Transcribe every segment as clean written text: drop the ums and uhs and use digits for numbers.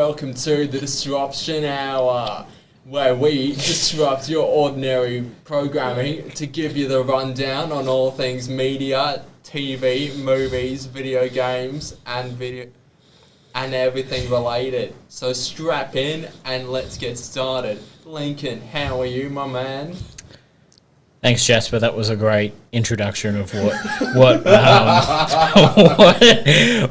welcome to the Disruption Hour, where we disrupt your ordinary programming to give you the rundown on all things media, TV, movies, video games, and everything related. So strap in and let's get started. Lincoln, how are you, my man? Thanks, Jasper. That was a great introduction of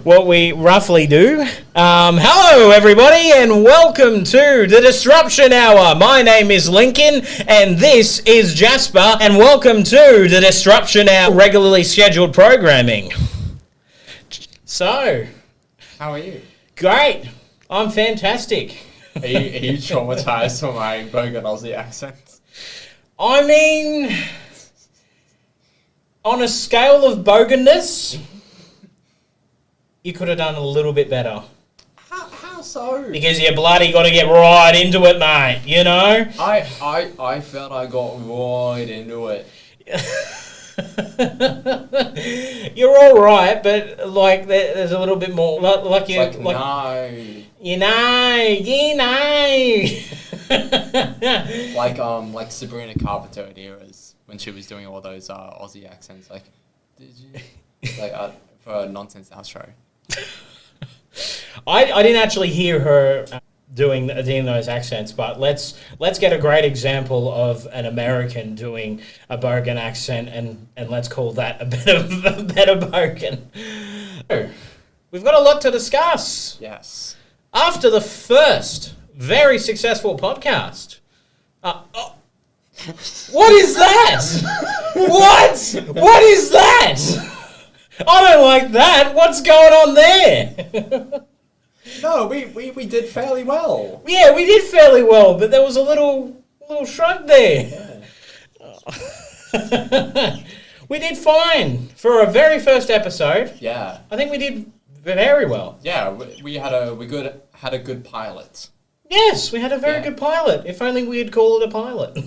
what we roughly do. Hello, everybody, and welcome to the Disruption Hour. My name is Lincoln, and this is Jasper, and welcome to the Disruption Hour regularly scheduled programming. So, how are you? Great. I'm fantastic. Are you traumatized from my Bogan Aussie accent? I mean, on a scale of boganness, you could have done a little bit better. How so? Because you bloody got to get right into it, mate, you know? I felt I got right into it. You're all right, but, like, there's a little bit more, no. Like Sabrina Carpenter eras when she was doing all those Aussie accents. Like, did you for a nonsense outro? I didn't actually hear her doing those accents, but let's get a great example of an American doing a Bogan accent, and let's call that a better Bogan. We've got a lot to discuss. Yes. After the first very successful podcast. What is that? What is that? I don't like that. What's going on there? No, we did fairly well. Yeah, we did fairly well, but there was a little shrug there. Yeah. We did fine for a very first episode. Yeah. I think we did very well. Yeah, we had a good pilot. Yes, we had a very good pilot. If only we had called it a pilot.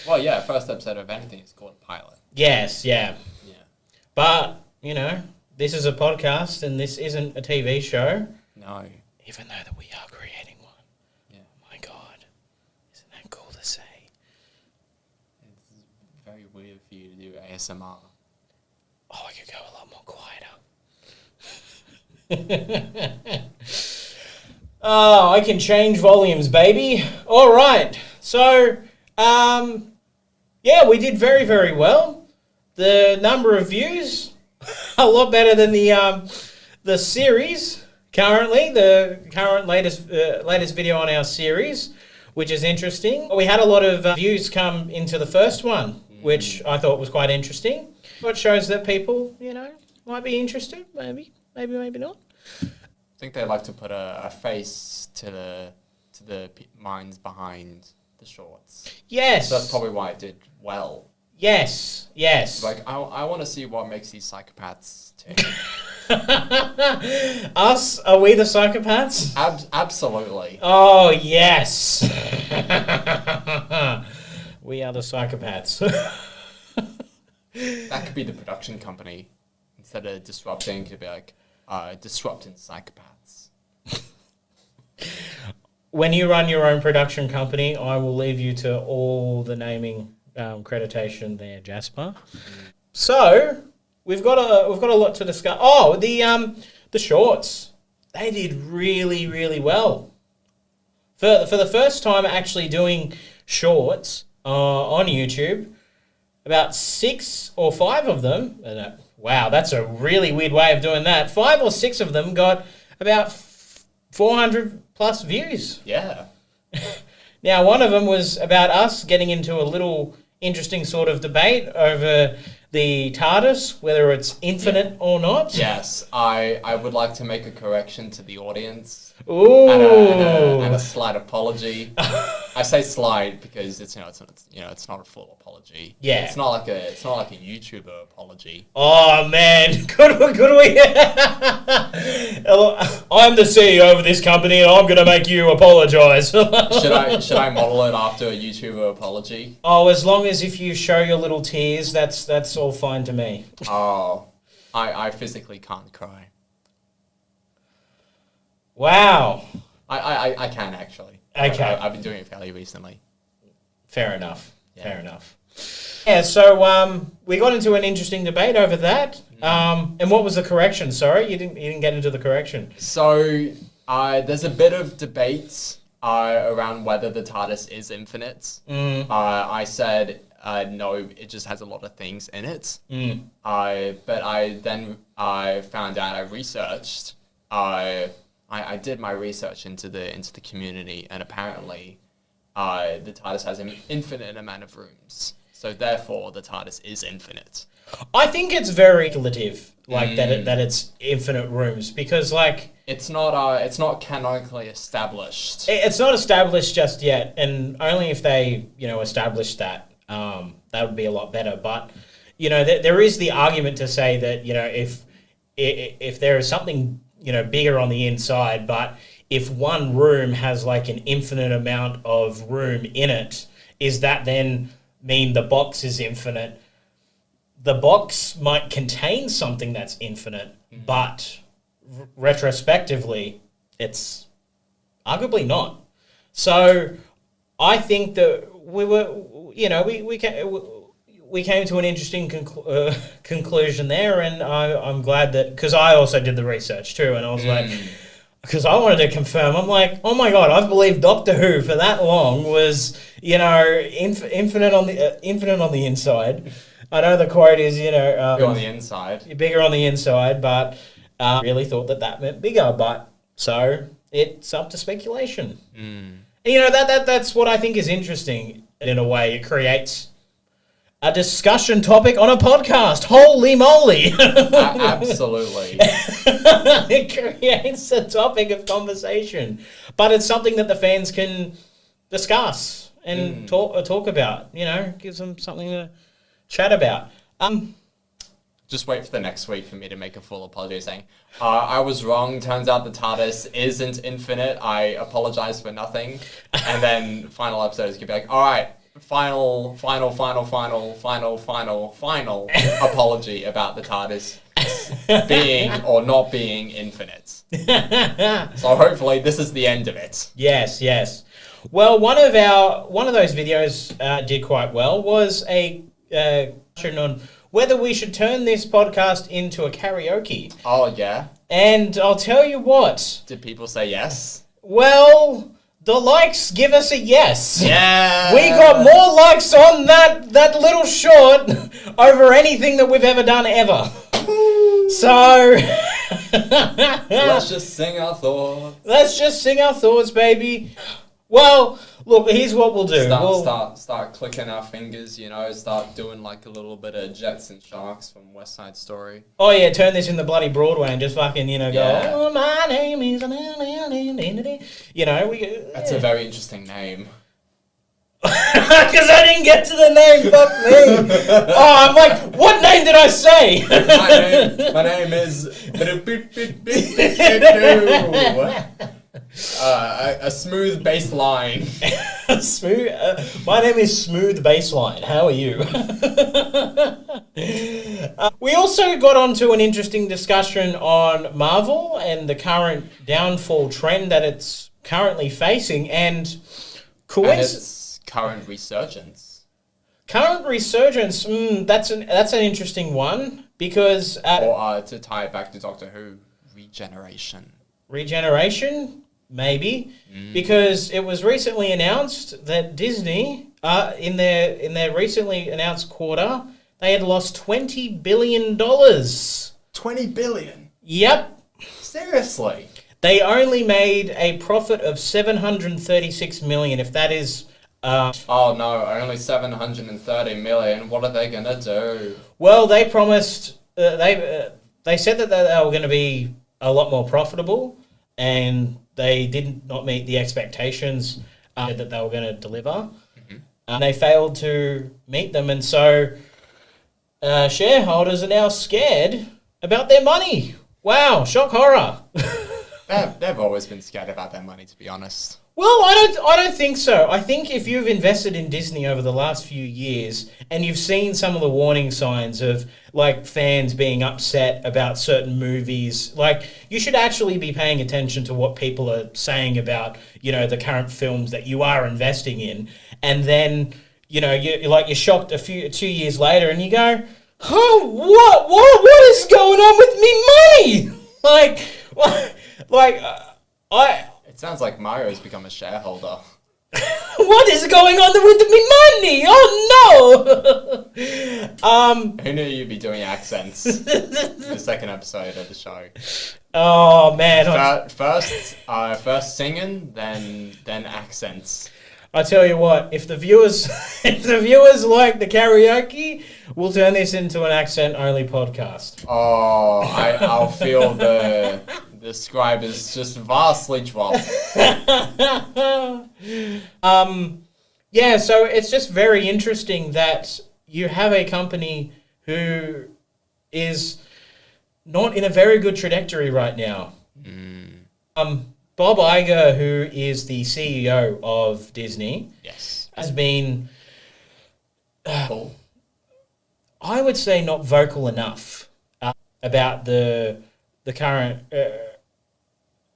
Well, yeah, first episode of anything is called a pilot. Yes, yeah. But, you know, this is a podcast and this isn't a TV show. No. Even though that we are creating one. Yeah. My God. Isn't that cool to say? It's very weird for you to do ASMR. Oh, I could go a lot more quieter. Oh, I can change volumes, baby. All right. So, yeah, we did very, very well. The number of views, a lot better than the series currently, the current latest video on our series, which is interesting. We had a lot of views come into the first one, which I thought was quite interesting. It shows that people, you know, might be interested, maybe not. I think they like to put a face to the minds behind the shorts. Yes. So that's probably why it did well. Yes. Like, I want to see what makes these psychopaths tick. Us? Are we the psychopaths? Absolutely. Oh, yes. We are the psychopaths. That could be the production company. Instead of disrupting, it could be like, disrupting psychopaths. When you run your own production company, I will leave you to all the naming accreditation there, Jasper. So we've got a lot to discuss. Oh, the shorts, they did really, really well. For the first time actually doing shorts on YouTube, about 6 or 5 of them. Wow, that's a really weird way of doing that. 5 or 6 of them got about 400 plus views. Yeah. Now, one of them was about us getting into a little interesting sort of debate over the TARDIS, whether it's infinite or not. Yes, I would like to make a correction to the audience. Ooh. And a slight apology. I say slight because it's not a full apology. Yeah. It's not like a YouTuber apology. Oh man, could we? I'm the CEO of this company, and I'm gonna make you apologize. Should I model it after a YouTuber apology? Oh, as long as if you show your little tears, that's all fine to me. Oh, I physically can't cry. Wow. I can actually. Okay. I've been doing it fairly recently. Fair enough. Yeah. Fair enough. Yeah, so we got into an interesting debate over that. And what was the correction? Sorry, you didn't get into the correction. So there's a bit of debate around whether the TARDIS is infinite. I said no, it just has a lot of things in it. But I found out, I researched. I did my research into the community, and apparently the TARDIS has an infinite amount of rooms. So therefore, the TARDIS is infinite. I think it's very speculative, like that it's infinite rooms, because like it's not canonically established. It's not established just yet, and only if they establish that, that would be a lot better. But there is the argument to say that if there is something bigger on the inside, but if one room has like an infinite amount of room in it, is that then mean the box is infinite? The box might contain something that's infinite, but retrospectively, it's arguably not. So I think that we came to an interesting conclusion there, and I'm glad that, because I also did the research too, and I was like, because I wanted to confirm, I'm like, oh my god, I've believed Doctor Who for that long was infinite on the inside. I know the quote is bigger on the inside. Bigger on the inside, but really thought that meant bigger. But so it's up to speculation. And, that's what I think is interesting. In a way, it creates a discussion topic on a podcast. Holy moly! Absolutely. It creates a topic of conversation, but it's something that the fans can discuss and talk about. Gives them something to chat about. Just wait for the next week for me to make a full apology saying, I was wrong. Turns out the TARDIS isn't infinite. I apologize for nothing. And then final episodes could be like, all right, final apology about the TARDIS being or not being infinite. So hopefully this is the end of it. Yes. Well, one of those videos did quite well, was a question on whether we should turn this podcast into a karaoke. Oh, yeah? And I'll tell you what. Did people say yes? Well, the likes give us a yes. Yeah. We got more likes on that little short over anything that we've ever done ever. So let's just sing our thoughts. Let's just sing our thoughts, baby. Well, look, here's what we'll do. Start clicking our fingers, start doing like a little bit of Jets and Sharks from West Side Story. Oh yeah, turn this in the bloody Broadway and just fucking, go, oh, my name is... That's a very interesting name. Because I didn't get to the name, fuck me. Oh, I'm like, what name did I say? My name is... a smooth bass line. My name is Smooth Baseline. How are you? We also got onto an interesting discussion on Marvel and the current downfall trend that it's currently facing, and its current resurgence. That's an interesting one, because or to tie it back to Doctor Who, regeneration. Maybe, because it was recently announced that Disney, in their recently announced quarter, they had lost $20 billion. $20 billion? Yep. Seriously? They only made a profit of $736 million, if that is... oh no, only $730 million. What are they going to do? Well, they promised... they said that they were going to be a lot more profitable, and... they did not meet the expectations that they were going to deliver. And they failed to meet them. And so shareholders are now scared about their money. Wow, shock horror. They've always been scared about their money, to be honest. Well, I don't think so. I think if you've invested in Disney over the last few years and you've seen some of the warning signs of like fans being upset about certain movies, like you should actually be paying attention to what people are saying about, the current films that you are investing in. And then, you're shocked 2 years later and you go, "Oh, what is going on with me money?" It sounds like Mario's become a shareholder. What is going on with me money? Oh no! Who knew you'd be doing accents in the second episode of the show? Oh man! First singing, then accents. I tell you what, if the viewers like the karaoke, we'll turn this into an accent-only podcast. Oh, I'll feel the scribe is just vastly dropped. Yeah, so it's just very interesting that you have a company who is not in a very good trajectory right now. Bob Iger, who is the CEO of Disney, Yes, has been, cool. I would say, not vocal enough about the current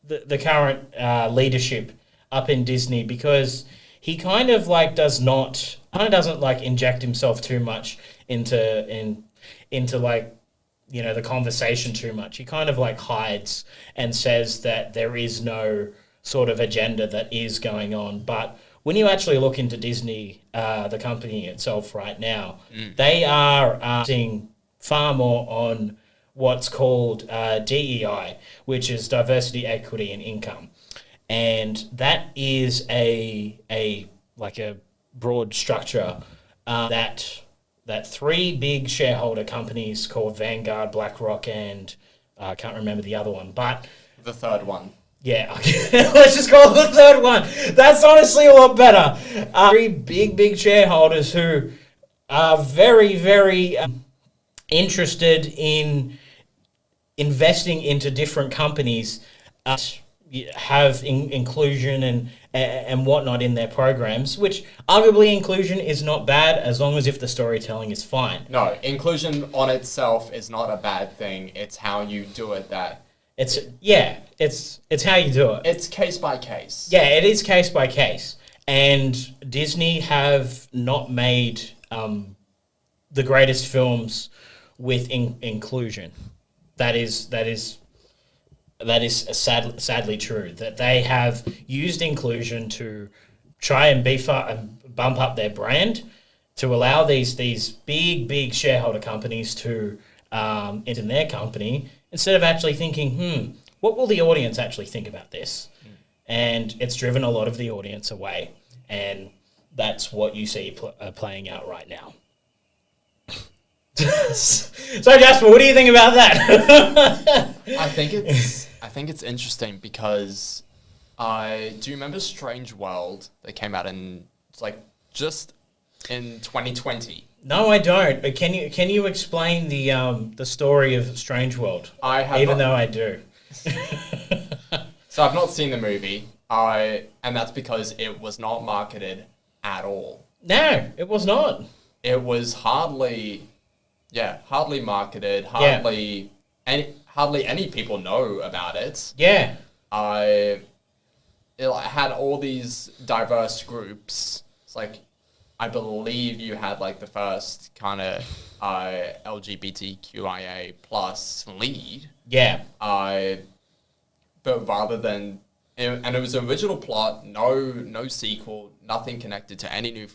the current leadership up in Disney, because he kind of doesn't like inject himself too much into like, the conversation too much. He kind of like hides and says that there is no sort of agenda that is going on. But when you actually look into Disney, the company itself right now, they are seeing far more on what's called DEI, which is diversity, equity, and income. And that is a broad structure that three big shareholder companies called Vanguard, BlackRock, and I can't remember the other one, but The third one. yeah, let's just call it the third one. That's honestly a lot better. Three big shareholders who are very, very interested in investing into different companies have inclusion and whatnot in their programs, which arguably inclusion is not bad as long as if the storytelling is fine. No, inclusion on itself is not a bad thing. It's how you do it that... It's how you do it. It's case by case. Yeah, it is case by case. And Disney have not made the greatest films with inclusion. That is sadly true, that they have used inclusion to try and beef up and bump up their brand, to allow these big shareholder companies to enter their company, instead of actually thinking, what will the audience actually think about this? And it's driven a lot of the audience away, and that's what you see playing out right now. So Jasper, what do you think about that? I think it's interesting because do you remember Strange World that came out just in 2020? No, I don't. Can you explain the story of Strange World? I have, even though I do. So I've not seen the movie. And that's because it was not marketed at all. No, it was not. It was hardly marketed. Hardly any people know about it. Yeah. It had all these diverse groups. It's like, I believe you had like the first kind of LGBTQIA plus lead. Yeah. But rather than, and it was an original plot, no sequel, nothing connected to any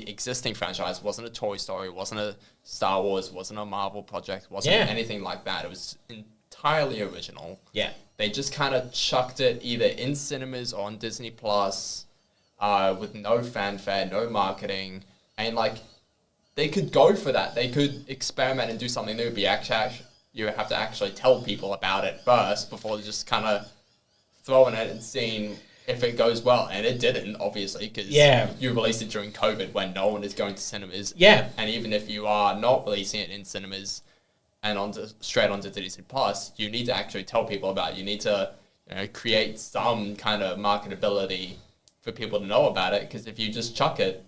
existing franchise. It wasn't a Toy Story, it wasn't a Star Wars, it wasn't a Marvel project, wasn't anything like that. It was entirely original. Yeah. They just kind of chucked it either in cinemas or on Disney Plus, with no fanfare, no marketing, and they could go for that. They could experiment and do something new. You have to actually tell people about it first before just kind of throwing it and seeing if it goes well. And it didn't, obviously, because you released it during COVID when no one is going to cinemas. Yeah. And even if you are not releasing it in cinemas and straight onto Disney Plus, you need to actually tell people about it. You need to create some kind of marketability for people to know about it. Because if you just chuck it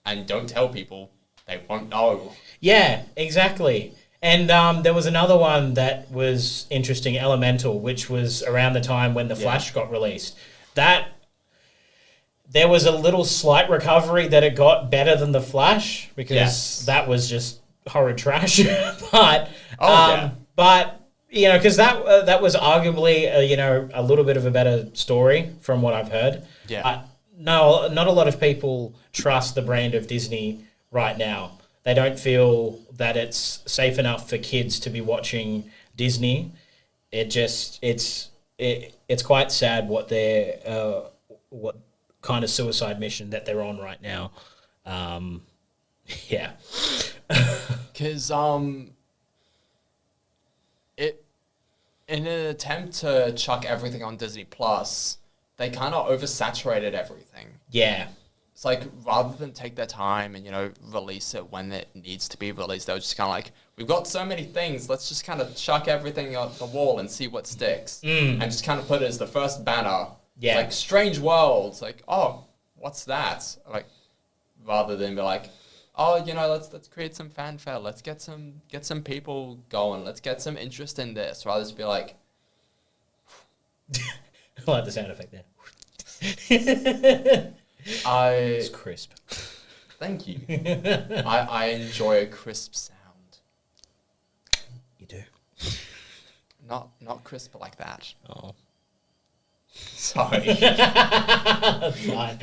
and don't tell people, they won't know. Yeah, exactly. And there was another one that was interesting, Elemental, which was around the time when The Flash got released. That there was a little slight recovery that it got better than The Flash because that was just horrid trash. But because that was arguably a little bit of a better story from what I've heard. Yeah. No, not a lot of people trust the brand of Disney right now. They don't feel that it's safe enough for kids to be watching Disney. It's quite sad what kind of suicide mission that they're on right now. Yeah. Because it in an attempt to chuck everything on Disney Plus, they kind of oversaturated everything. Yeah. It's like, rather than take their time and, release it when it needs to be released, they were just kind of like, we've got so many things, let's just kind of chuck everything on the wall and see what sticks. And just kind of put it as the first banner. Yeah. Like, Strange Worlds. Like, oh, what's that? Like, rather than be like, oh, let's create some fanfare. Let's get some people going. Let's get some interest in this. Rather just be like... I like the sound effect there. It's crisp. Thank you. I enjoy a crisp sound. You do? Not crisp like that. Oh. Sorry. Fine.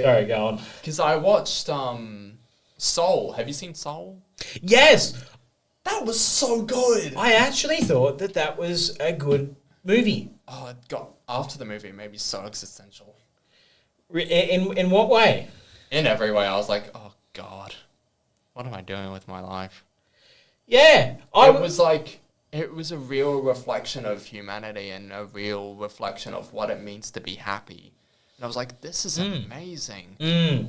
Sorry, go on. Because I watched Soul. Have you seen Soul? Yes! That was so good! I actually thought that was a good movie. Oh, it got... After the movie, it made me so existential. In what way? In every way. I was like, oh, God. What am I doing with my life? Yeah. It was a real reflection of humanity and a real reflection of what it means to be happy. And I was like, this is amazing.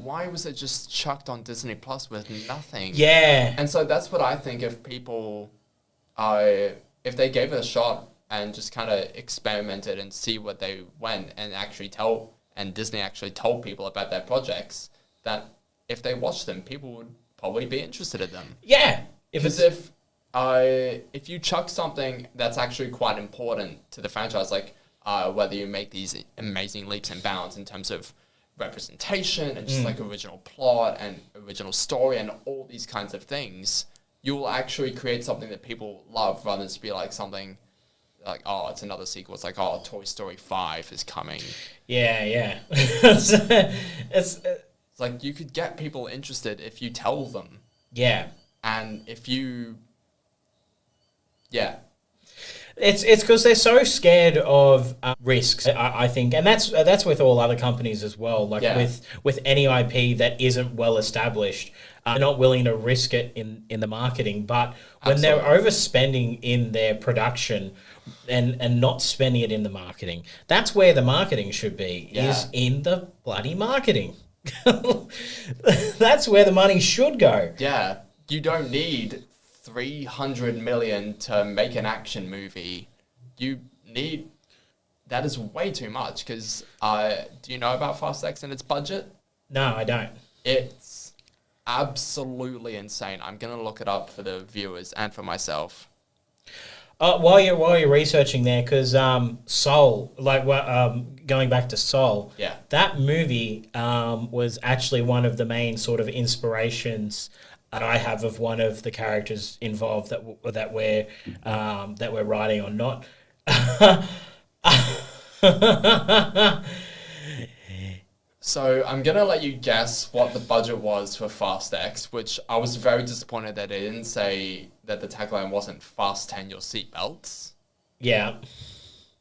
Why was it just chucked on Disney Plus with nothing? Yeah. And so that's what I think if people, if they gave it a shot and just kind of experimented and see what they went and and Disney actually told people about their projects, that if they watched them, people would probably be interested in them. Yeah. If you chuck something that's actually quite important to the franchise, like whether you make these amazing leaps and bounds in terms of representation and just like original plot and original story and all these kinds of things, you will actually create something that people love rather than just be like something like, oh, it's another sequel. It's like, oh, Toy Story 5 is coming. Yeah. It's like you could get people interested if you tell them. Yeah. And if you... Yeah. It's because they're so scared of risks, I think, and that's with all other companies as well. Like with any IP that isn't well established, they're not willing to risk it in the marketing. But when they're overspending in their production and not spending it in the marketing, that's where the marketing should be. Is in the bloody marketing. That's where the money should go. Yeah, you don't need 300 million to make an action movie. That is way too much. Because do you know about Fast X and its budget? No, I don't. It's absolutely insane. I'm gonna look it up for the viewers and for myself. While you're researching there, because Soul, going back to Soul, that movie was actually one of the main sort of inspirations that I have of one of the characters involved that we're writing on. Not. So I'm gonna let you guess what the budget was for Fast X, which I was very disappointed that they didn't say that the tagline wasn't "Fasten your seatbelts." Yeah.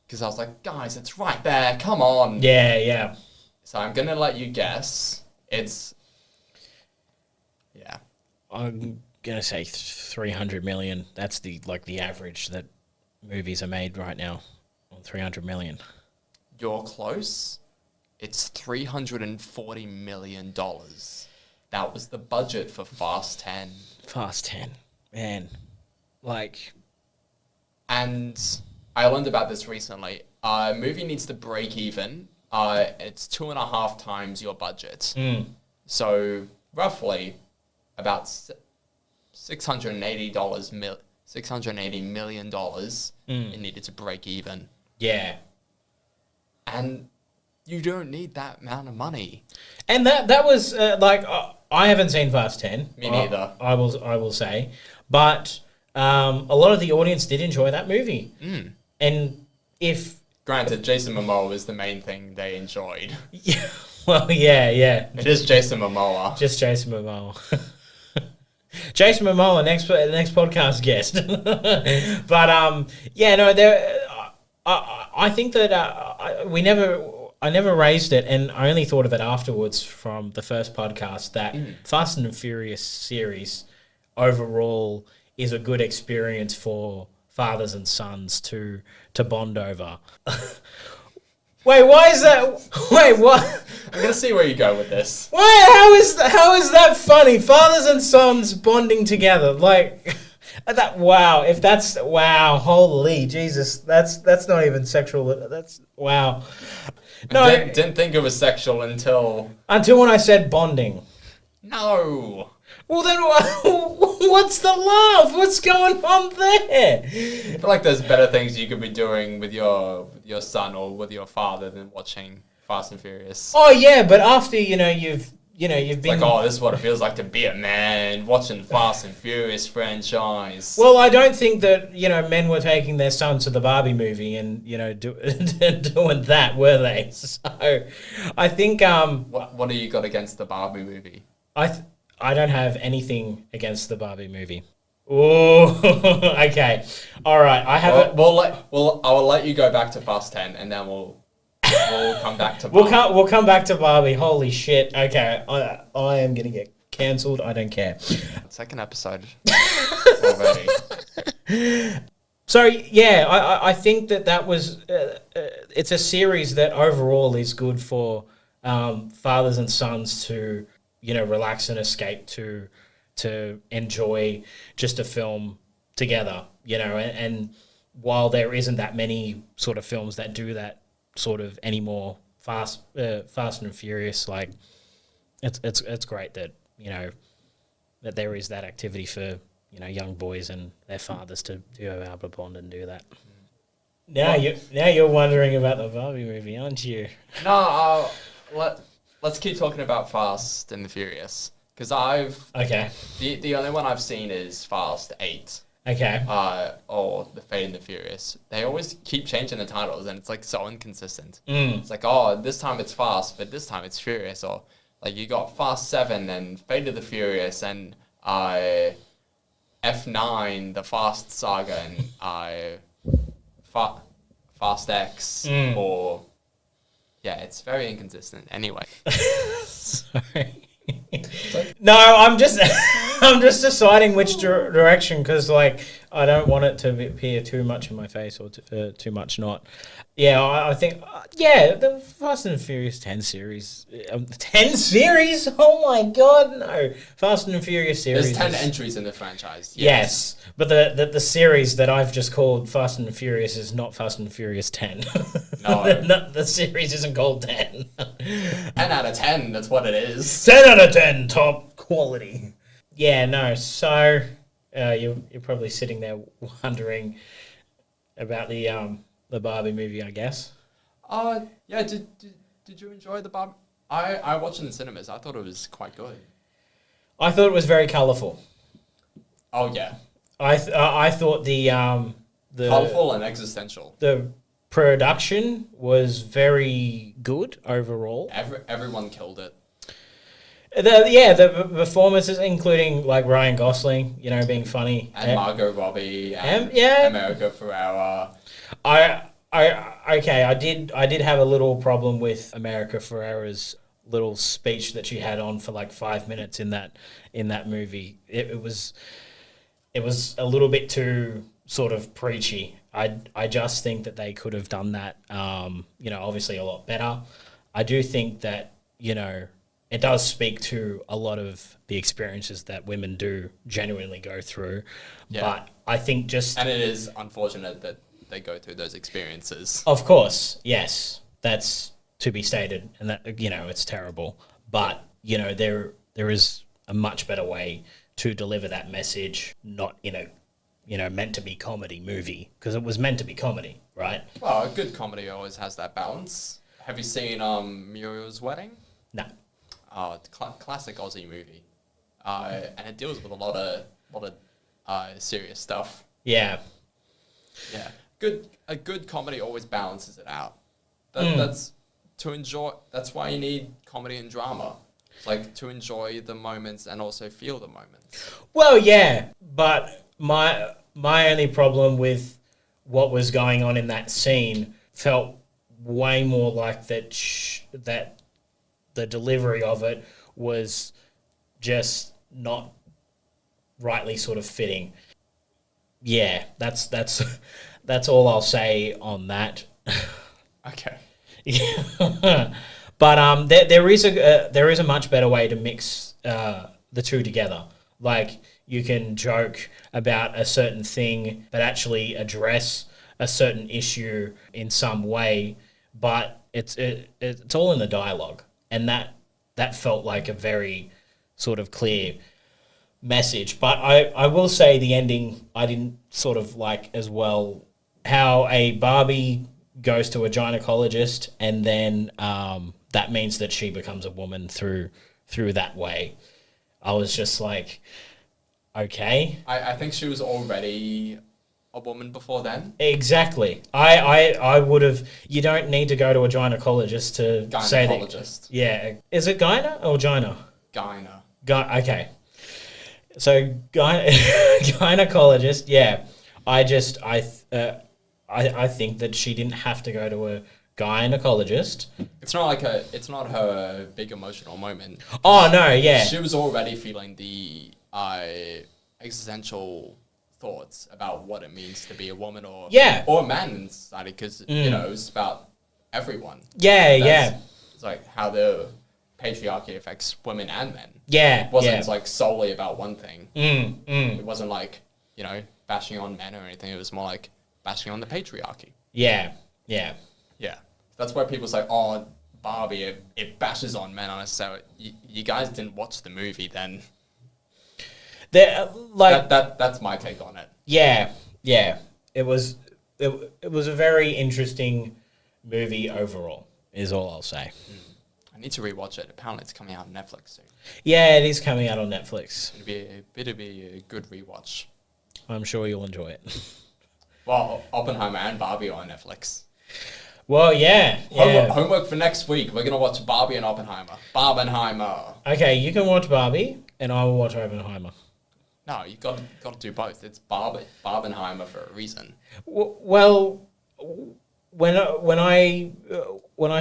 Because I was like, guys, it's right there. Come on. Yeah. So I'm gonna let you guess. It's. Yeah. I'm gonna say 300 million. That's the average that movies are made right now, on 300 million. You're close. It's $340 million. That was the budget for Fast 10. Fast 10, man, And I learned about this recently. A movie needs to break even. It's 2.5 times your budget. So roughly about $680 million it needed to break even. Yeah. And you don't need that amount of money. And that was I haven't seen Fast 10. Me neither. I will say, but a lot of the audience did enjoy that movie. And if granted, Jason Momoa is the main thing they enjoyed. Yeah, well, yeah. It is Jason Momoa. Just Jason Momoa. Jason Momoa, next podcast guest. But I think that I never raised it, and I only thought of it afterwards from the first podcast that Fast and Furious series overall is a good experience for fathers and sons to bond over. Wait, why is that? Wait, what? I'm gonna see where you go with this. Wait, how is that funny? Fathers and sons bonding together, like that. Wow, holy Jesus, that's not even sexual. That's wow. No, I didn't think it was sexual until when I said bonding. No. Well, then what's the love? What's going on there? I feel like there's better things you could be doing with your son or with your father than watching Fast and Furious. Oh yeah, but after you've been like, oh, this is what it feels like to be a man watching Fast and Furious franchise. Well, I don't think that men were taking their sons to the Barbie movie and doing that, were they? So, I think what do you got against the Barbie movie? I don't have anything against the Barbie movie. Oh, okay, all right. I have it. I will let you go back to Fast 10, and then we'll come back to Barbie. We'll come back to Barbie. Holy shit. Okay, I am gonna get cancelled. I don't care. Second episode already. So yeah, I think that was it's a series that overall is good for fathers and sons to relax and escape to enjoy just a film together. And while there isn't that many sort of films that do that sort of anymore, Fast and Furious, like it's great that that there is that activity for young boys and their fathers to be able to bond and do that. Now you're wondering about the Barbie movie, aren't you? No, let's keep talking about Fast and the Furious, because the only one I've seen is Fast 8. Okay. Or The Fate and the Furious. They always keep changing the titles, and it's like so inconsistent. It's like, oh, this time it's Fast, but this time it's Furious, or like you got Fast 7 and Fate of the Furious and F9, the Fast Saga, and Fast X, or yeah, it's very inconsistent. Anyway, sorry. No, I'm just deciding which direction, because like I don't want it to appear too much in my face or too much not. Yeah, I think the Fast and Furious 10 series. 10 series? Oh my god, no! Fast and Furious series. There's 10 entries in the franchise. Yes, but the series that I've just called Fast and Furious is not Fast and Furious 10. No, the series isn't called 10. 10 out of 10. That's what it is. 10 out of 10, top quality. Yeah, no. So you're probably sitting there wondering about the Barbie movie, I guess. Yeah. Did you enjoy the Barbie? I watched it in cinemas. I thought it was quite good. I thought it was very colourful. Oh yeah. I thought the colourful and existential. The production was very good overall. Everyone killed it. The performances, including like Ryan Gosling, being funny, and Margot Robbie, and America Ferrera. I did have a little problem with America Ferrera's little speech that she had on for like 5 minutes in that movie. It was a little bit too sort of preachy. I just think that they could have done that obviously a lot better. I do think that it does speak to a lot of the experiences that women do genuinely go through. Yeah. But I think and it is unfortunate that they go through those experiences. Of course, yes, that's to be stated, and that, you know, it's terrible. But, you know, there is a much better way to deliver that message, not in a, you know, meant to be comedy movie, because it was meant to be comedy, right? Well, a good comedy always has that balance. Have you seen Muriel's Wedding? No. It's a classic Aussie movie, and it deals with a lot of serious stuff. Yeah. Yeah, a good comedy always balances it out. That's to enjoy. That's why you need comedy and drama. It's like to enjoy the moments and also feel the moments. Well, yeah, but my only problem with what was going on in that scene felt way more like that that the delivery of it was just not rightly sort of fitting. Yeah, that's all I'll say on that. Okay. Yeah. But there is a much better way to mix the two together. Like, you can joke about a certain thing, but actually address a certain issue in some way. But it's all in the dialogue, and that felt like a very sort of clear message. But I will say the ending I didn't sort of like as well. How a Barbie goes to a gynecologist, and then that means that she becomes a woman through that way. I was just like, okay. I think she was already a woman before then. Exactly. I would have. You don't need to go to a gynecologist to say that. Gynecologist. Yeah. Is it gyna or gyna? Gyna. Okay. So gynecologist. Yeah. I think that she didn't have to go to a gynecologist. It's not her big emotional moment. Oh no, yeah. She was already feeling the existential thoughts about what it means to be a woman or a man in society, because you know, it's about everyone. It's like how the patriarchy affects women and men. It wasn't like solely about one thing. It wasn't like, you know, bashing on men or anything. It was more like bashing on the patriarchy. Yeah. That's why people say, oh, Barbie, it bashes on men. And so you guys didn't watch the movie then. That's my take on it. Yeah. It was a very interesting movie overall, is all I'll say. I need to rewatch it. Apparently it's coming out on Netflix soon. Yeah, it is coming out on Netflix. It'll be a good rewatch. I'm sure you'll enjoy it. Well, Oppenheimer and Barbie are on Netflix. Well, yeah. Homework for next week. We're going to watch Barbie and Oppenheimer. Barbenheimer. Okay, you can watch Barbie, and I will watch Oppenheimer. No, you got to do both. It's Barbenheimer for a reason. Well, when I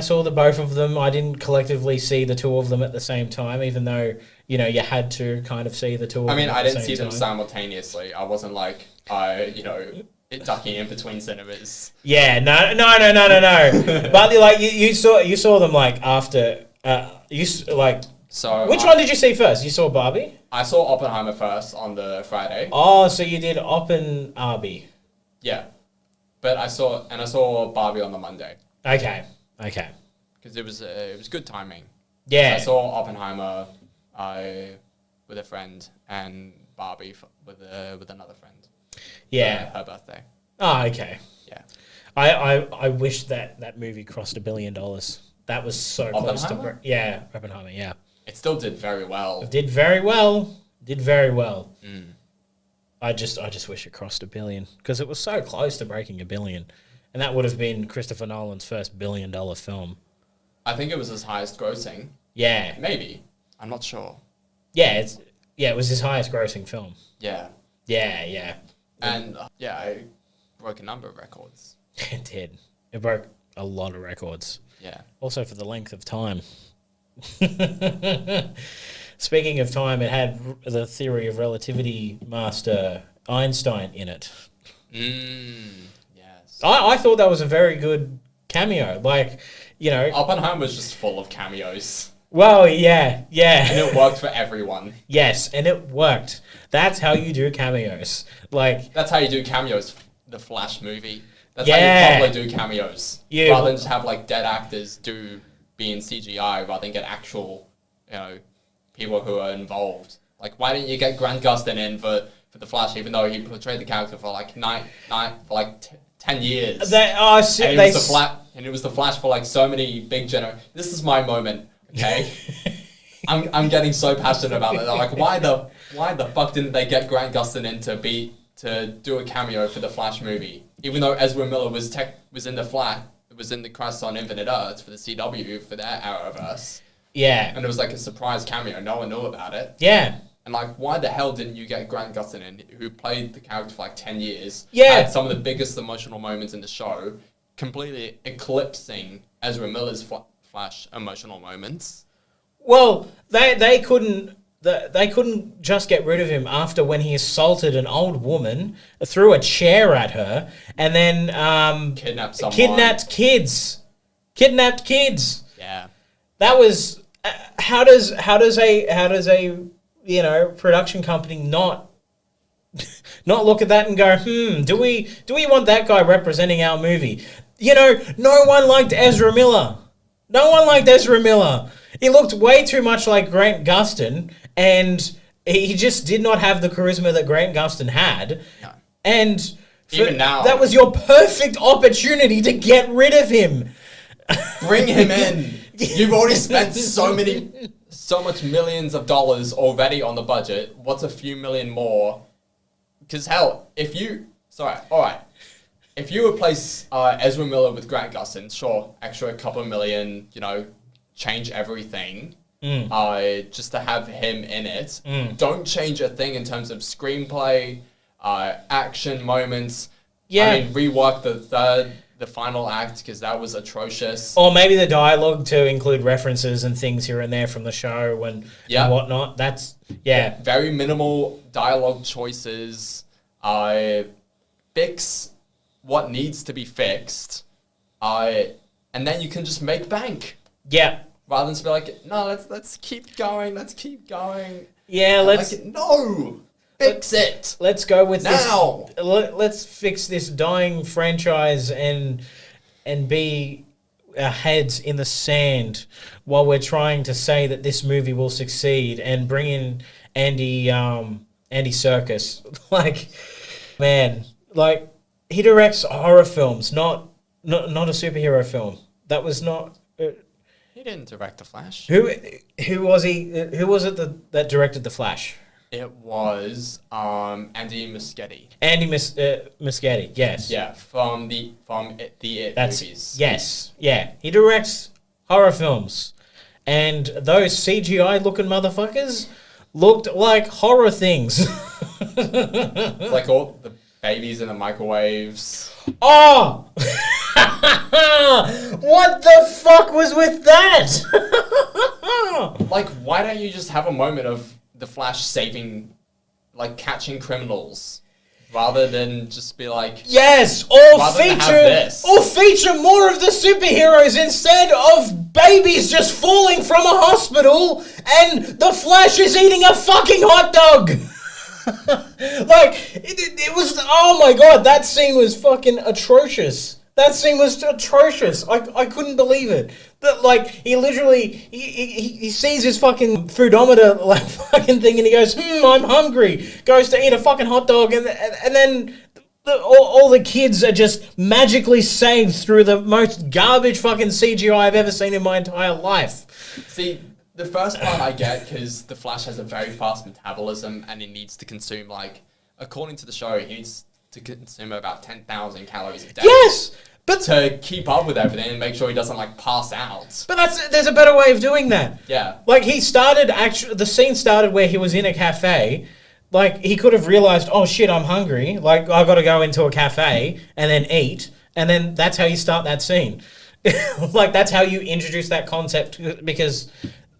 saw the both of them, I didn't collectively see the two of them at the same time, even though, you know, you had to kind of see the two of them. I mean, I didn't see them simultaneously. I wasn't like, you know, ducking in between cinemas. Yeah, no. But like you saw them like after So which one did you see first? You saw Barbie? I saw Oppenheimer first on the Friday. Oh, so you did Oppenheimer. Yeah, but I saw Barbie on the Monday. Okay. Because it was good timing. Yeah. So I saw Oppenheimer with a friend and Barbie with another friend. Yeah. Her birthday. Oh, okay. Yeah. I wish that movie crossed $1 billion. That was so close to Oppenheimer, yeah. It still did very well. It did very well. I just wish it crossed $1 billion, because it was so close to breaking $1 billion. And that would have been Christopher Nolan's first $1 billion film. I think it was his highest grossing. Yeah. Maybe. I'm not sure. Yeah, it was his highest grossing film. Yeah. Yeah. And it broke a number of records. It did. It broke a lot of records. Yeah. Also for the length of time. Speaking of time, it had the theory of relativity master Einstein in it. Yes. I thought that was a very good cameo. Like, you know, Oppenheimer was just full of cameos. Well, yeah. And it worked for everyone. Yes, and it worked. That's how you do cameos. Like, that's how you do cameos. The Flash movie. That's how you probably do cameos. Yeah. Rather than just have like dead actors be in CGI, rather than get actual, people who are involved. Like, why didn't you get Grant Gustin in for the Flash, even though he portrayed the character for like 10 years? And it was the Flash for like so many big This is my moment, okay? I'm getting so passionate about it. Like, why the fuck didn't they get Grant Gustin in to do a cameo for the Flash movie? Even though Ezra Miller was in the Crisis on Infinite Earths for the CW for their Arrowverse. Yeah. And it was like a surprise cameo. No one knew about it. Yeah. And like, why the hell didn't you get Grant Gustin in, who played the character for like 10 years? Yeah. Had some of the biggest emotional moments in the show, completely eclipsing Ezra Miller's Flash emotional moments. Well, they couldn't just get rid of him after when he assaulted an old woman, threw a chair at her, and then Kidnapped someone. Kidnapped kids. Yeah. That was how does a production company not look at that and go, do we want that guy representing our movie? No one liked Ezra Miller. He looked way too much like Grant Gustin, and he just did not have the charisma that Grant Gustin had. No. And even now, that was your perfect opportunity to get rid of him. Bring him in. You've already spent so much millions of dollars already on the budget. What's a few million more? Because hell, if you replace Ezra Miller with Grant Gustin, sure, extra couple of million, change everything, just to have him in it. Don't change a thing in terms of screenplay, action moments. Yeah. I mean, rework the final act, because that was atrocious. Or maybe the dialogue to include references and things here and there from the show and whatnot. That's, yeah. Very minimal dialogue choices. Fix what needs to be fixed. And then you can just make bank. Yeah. Rather than just be like, no, let's keep going. Yeah, no! Fix it. Let's go with now. Let's fix this dying franchise and be our heads in the sand while we're trying to say that this movie will succeed and bring in Andy Serkis. Like, man, like, he directs horror films, not a superhero film. That was not. He didn't direct The Flash. Who was he? Who was it that directed The Flash? It was Andy Muschietti. Muschietti, yes. Yeah, from the It movies. Yes, yeah. He directs horror films, and those CGI looking motherfuckers looked like horror things. Like all the babies in the microwaves. Oh! What the fuck was with that? Like, why don't you just have a moment of the Flash catching criminals, rather than just be like, yes, or feature more of the superheroes instead of babies just falling from a hospital and the Flash is eating a fucking hot dog. Like, it was, oh my god, that scene was fucking atrocious. I couldn't believe it. That, like, he literally, he sees his fucking foodometer, like, fucking thing, and he goes, I'm hungry. Goes to eat a fucking hot dog, and then all the kids are just magically saved through the most garbage fucking CGI I've ever seen in my entire life. See, the first part I get, because the Flash has a very fast metabolism, and he needs to consume, like, according to the show, he needs to consume about 10,000 calories a day. Yes! But to keep up with everything and make sure he doesn't, like, pass out. But there's a better way of doing that. Yeah. Like, the scene started where he was in a cafe. Like, he could have realized, oh shit, I'm hungry. Like, I gotta go into a cafe and then eat. And then that's how you start that scene. Like, that's how you introduce that concept, because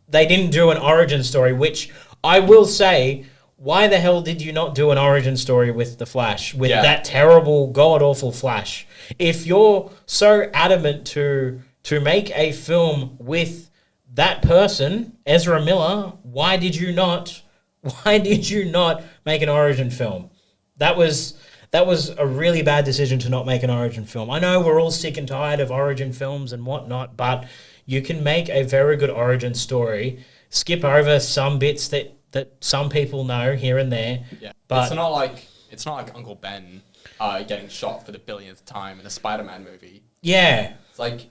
they didn't do an origin story, which I will say, why the hell did you not do an origin story with the Flash, with that terrible, god-awful Flash? If you're so adamant to make a film with that person, Ezra Miller, why did you not make an origin film? That was that was a really bad decision to not make an origin film. I know we're all sick and tired of origin films and whatnot, but you can make a very good origin story, skip over some bits that some people know here and there. Yeah, but it's not like Uncle Ben getting shot for the billionth time in a Spider-Man movie. Yeah. It's like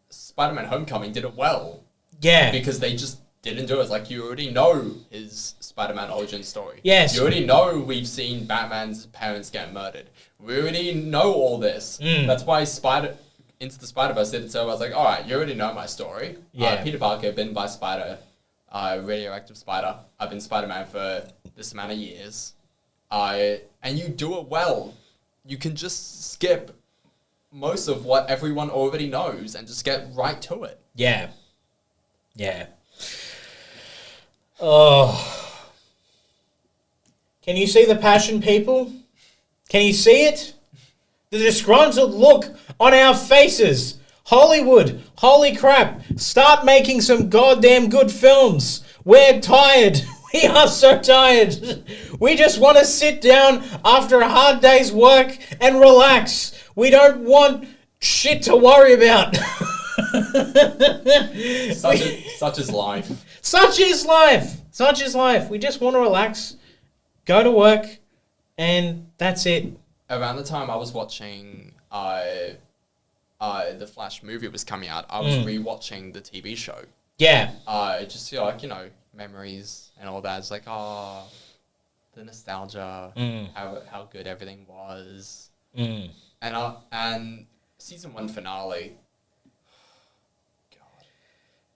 Spider-Man Homecoming did it well. Yeah. Because they just didn't do it. It's like you already know his Spider-Man origin story. Yes. You already know we've seen Batman's parents get murdered. We already know all this. That's why Into the Spider-Verse did it so I was like, alright, you already know my story. Yeah. Peter Parker, bitten by spider, radioactive spider. I've been Spider-Man for this amount of years. And you do it well. You can just skip most of what everyone already knows and just get right to it. Yeah. Yeah. Oh. Can you see the passion, people? Can you see it? The disgruntled look on our faces. Hollywood, holy crap. Start making some goddamn good films. We're tired. We are so tired. We just want to sit down after a hard day's work and relax. We don't want shit to worry about. Such is life. Such is life. Such is life. We just want to relax, go to work, and that's it. Around the time I was watching the Flash movie was coming out, I was rewatching the TV show. Yeah. Just feel like, memories and all that. It's like, the nostalgia, how good everything was. And season 1 finale, God,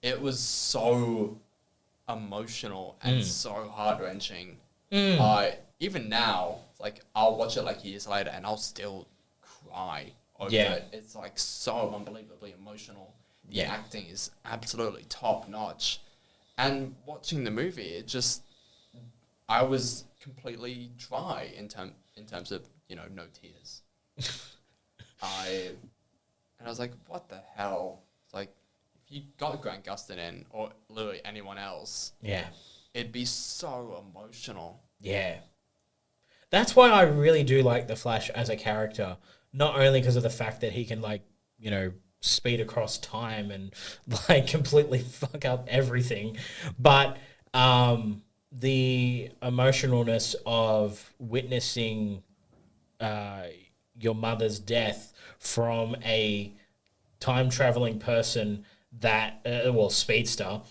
it was so emotional and so heart-wrenching. Even now, like, I'll watch it like years later and I'll still cry over it. It's like so unbelievably emotional. The acting is absolutely top-notch. And watching the movie, I was completely dry in terms of, no tears. I was like, what the hell? It's like, if you got Grant Gustin in, or literally anyone else, it'd be so emotional. Yeah. That's why I really do like The Flash as a character, not only because of the fact that he can, speed across time and, completely fuck up everything, but the emotionalness of witnessing your mother's death from a time-traveling person that, speedster,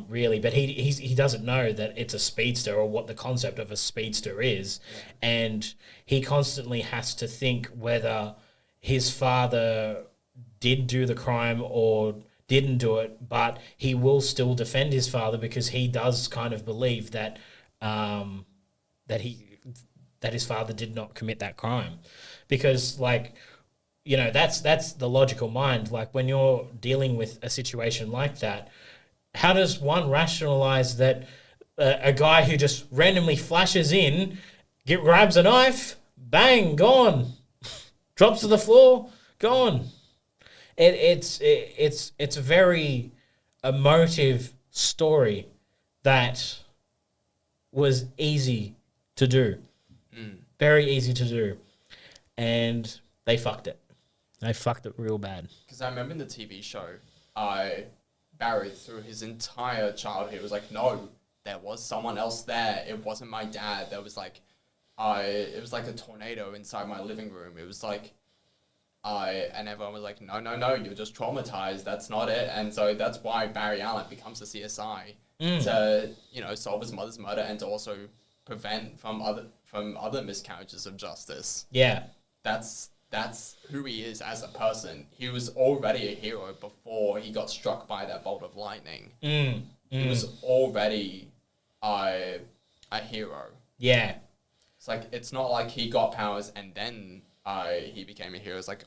really, but he doesn't know that it's a speedster or what the concept of a speedster is, and he constantly has to think whether his father did do the crime or didn't do it, but he will still defend his father because he does kind of believe that that his father did not commit that crime, because that's the logical mind. Like, when you're dealing with a situation like that, how does one rationalize that a guy who just randomly flashes in, grabs a knife, bang, gone, drops to the floor, gone? It's a very emotive story that was easy to do, very easy to do, and they fucked it. They fucked it real bad. Because I remember in the TV show, Barry, through his entire childhood, was like, no, there was someone else there. It wasn't my dad. There was it was like a tornado inside my living room. It was like, and everyone was like, no, you're just traumatized. That's not it. And so that's why Barry Allen becomes a CSI to, solve his mother's murder and to also prevent from other miscarriages of justice. Yeah. That's who he is as a person. He was already a hero before he got struck by that bolt of lightning. He was already a hero. Yeah. It's like, it's not like he got powers and then he became a hero. It's like,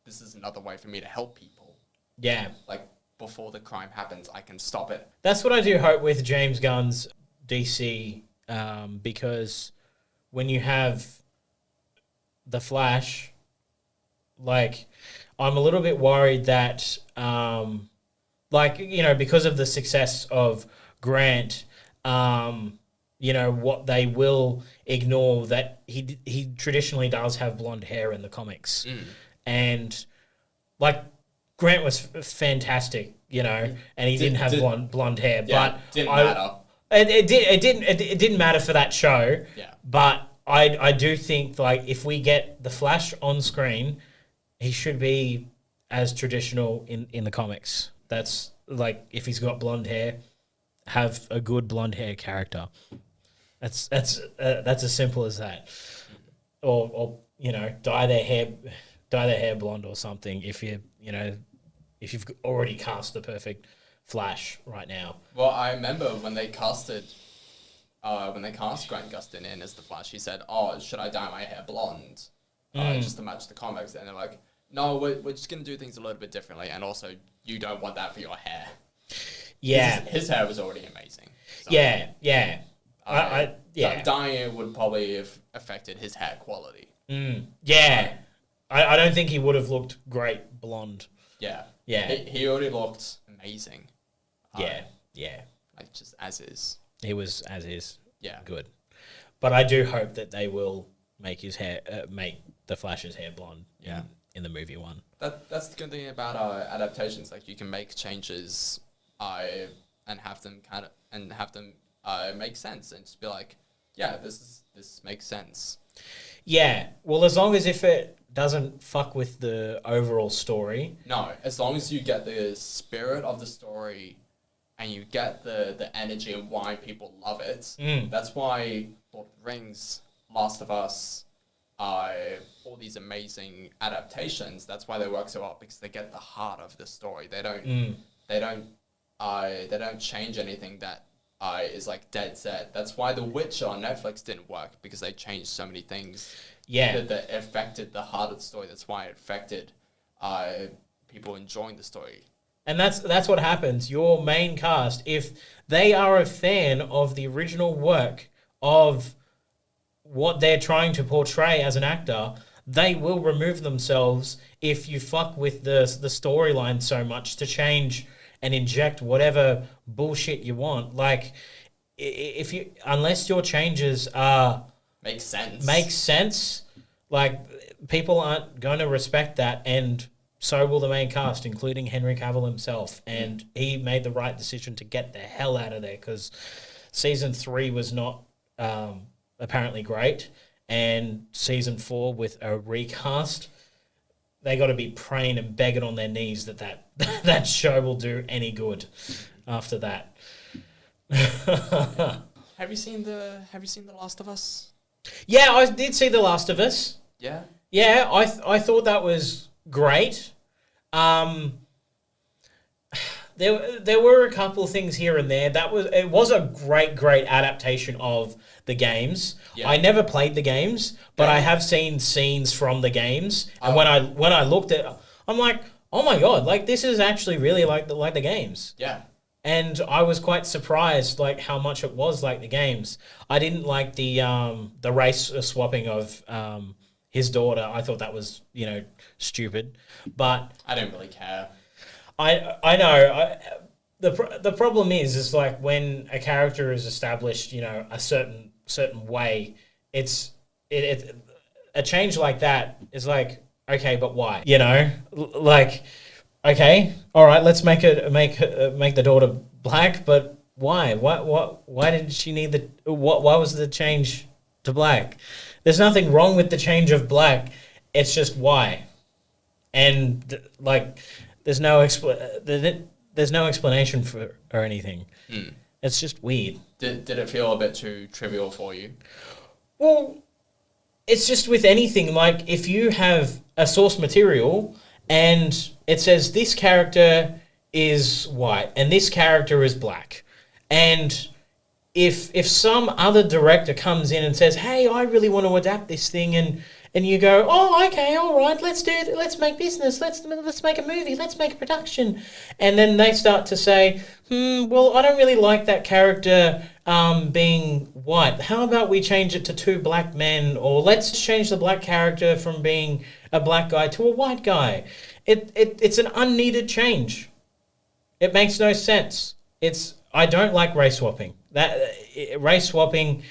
this is another way for me to help people. Yeah. Like, before the crime happens, I can stop it. That's what I do hope with James Gunn's DC, because when you have The Flash, I'm a little bit worried that, because of the success of Grant, you know, what they will ignore that he traditionally does have blonde hair in the comics. And like Grant was fantastic, you know, and he didn't have blonde hair, but didn't matter. It didn't matter for that show. Yeah. But I do think like if we get the Flash on screen, he should be as traditional in the comics. That's like if he's got blonde hair, have a good blonde hair character. That's as simple as that. Or you know, dye their hair blonde or something. If you've already cast the perfect Flash right now. Well, I remember when they cast Grant Gustin in as the Flash, he said, "Oh, should I dye my hair blonde, just to match the comics?" And they're like, "No, we're just gonna do things a little bit differently, and also you don't want that for your hair." Yeah, his hair was already amazing. So, yeah. Dyeing it would probably have affected his hair quality. Yeah, I don't think he would have looked great blonde. Yeah. He already looked amazing. Yeah. Like just as is. He was as is. Yeah. Good. But I do hope that they will make his hair, make the Flash's hair blonde. Yeah. In the movie one. That's the good thing about adaptations. Like you can make changes, and have them make sense, and just be like, yeah, this makes sense. Yeah. Well, as long as if it doesn't fuck with the overall story. No, as long as you get the spirit of the story and you get the energy and why people love it. That's why Lord of the Rings, Last of Us, all these amazing adaptations, that's why they work so well, because they get the heart of the story. They don't change anything that is like dead set. That's why The Witcher on Netflix didn't work, because they changed so many things. Yeah, that affected the heart of the story. That's why it affected people enjoying the story. And that's what happens. Your main cast, if they are a fan of the original work of what they're trying to portray as an actor, they will remove themselves if you fuck with the storyline so much to change and inject whatever bullshit you want. Like, unless your changes make sense, like people aren't going to respect that, and so will the main cast, including Henry Cavill himself. And he made the right decision to get the hell out of there, because season 3 was not apparently great, and season 4 with a recast, they got to be praying and begging on their knees that show will do any good after that. Have you seen the Last of Us? Yeah, I did see The Last of Us. Yeah. Yeah, I thought that was great. There were a couple of things here and there. It was a great adaptation of the games. Yeah. I never played the games, but I have seen scenes from the games. And when I looked at it, I'm like, oh my god, like this is actually really like the games. Yeah. And I was quite surprised like how much it was like the games. I didn't like the race swapping of his daughter. I thought that was, stupid. But I don't really care. I know. The problem is like when a character is established, a certain way, a change like that is like, okay, but why? Like, okay, all right, let's make the daughter black, but why? Why did she need why was the change to black? There's nothing wrong with the change of black. It's just why. And like there's no explanation for or anything. It's just weird. Did it feel a bit too trivial for you? Well, it's just with anything, like if you have a source material and it says this character is white and this character is black, and if some other director comes in and says, hey, I really want to adapt this thing, and you go, oh, okay, all right, let's make business, let's make a movie, let's make a production. And then they start to say, well, I don't really like that character being white. How about we change it to 2 black men? Or let's change the black character from being a black guy to a white guy. It's an unneeded change. It makes no sense. I don't like race swapping. Race swapping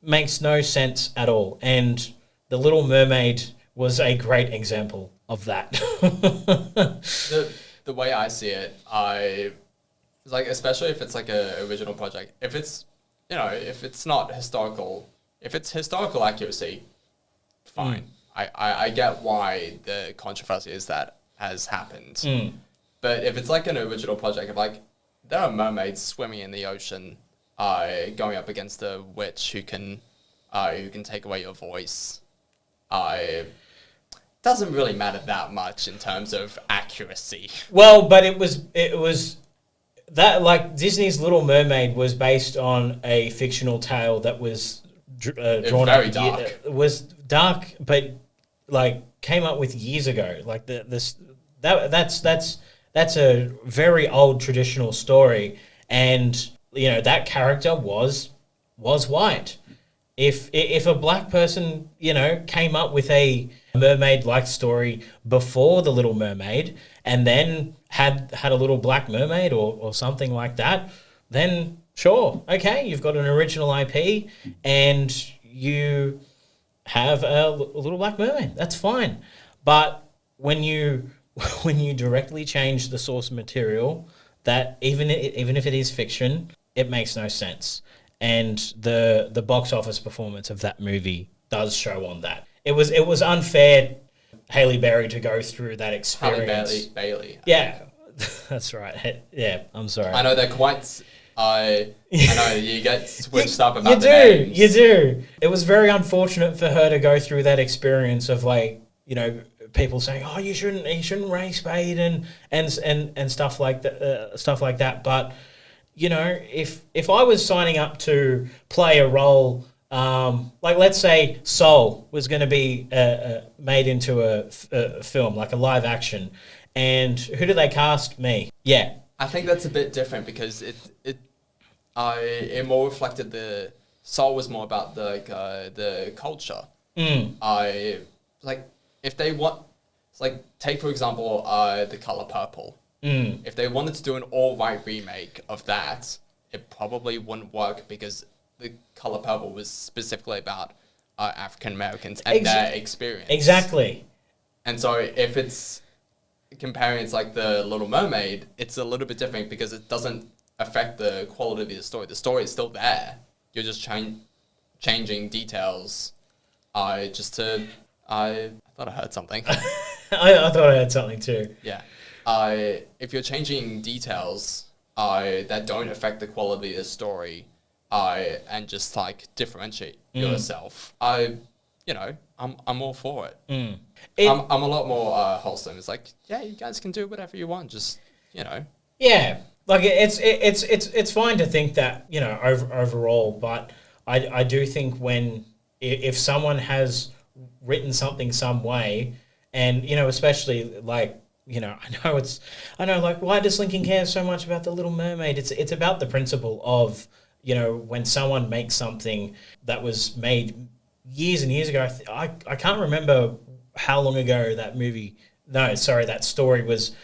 makes no sense at all. And The Little Mermaid was a great example of that. The way I see it, it's like, especially if it's like a original project, if it's, if it's not historical, if it's historical accuracy, fine. I get why the controversy is that has happened. But if it's like an original project, if like there are mermaids swimming in the ocean, going up against a witch who can take away your voice, doesn't really matter that much in terms of accuracy. Well, but it was that, like, Disney's Little Mermaid was based on a fictional tale that was drawn very up. dark. It was dark, but like came up with years ago. Like that's a very old traditional story, and that character was white. If a black person came up with a mermaid-like story before The Little Mermaid and then had a little black mermaid or something like that, then sure, okay, you've got an original IP and you have a little black mermaid. That's fine. But when you directly change the source material, that even if it is fiction, it makes no sense. And the box office performance of that movie does show on that. It was unfair, Halle Berry, to go through that experience. Halle Bailey. Yeah, that's right. Yeah, I'm sorry. I know they're quite. I know you get switched up about the names. You do. It was very unfortunate for her to go through that experience of, like, people saying, "Oh, you shouldn't race bait and stuff like that." But if I was signing up to play a role, like, let's say Soul was going to be made into a film, like a live action, and who do they cast? Me. Yeah. I think that's a bit different because it more reflected the Soul was more about the culture. If they want, it's like, take for example The Color Purple. If they wanted to do an all-white remake of that, it probably wouldn't work because The Color Purple was specifically about African Americans and their experience. Exactly. And so if it's comparing, it's like The Little Mermaid, it's a little bit different because it doesn't affect the quality of the story. The story is still there. You're just changing details. I thought I heard something. I thought I heard something too. Yeah. If you're changing details that don't affect the quality of the story, and just like differentiate yourself, I'm all for it. I'm a lot more wholesome. It's like, yeah, you guys can do whatever you want. Just Yeah, like it's fine to think that overall, but I do think if someone has written something some way, and especially like. I know, like, why does Lincoln care so much about The Little Mermaid? It's about the principle of, when someone makes something that was made years and years ago. I can't remember how long ago that story was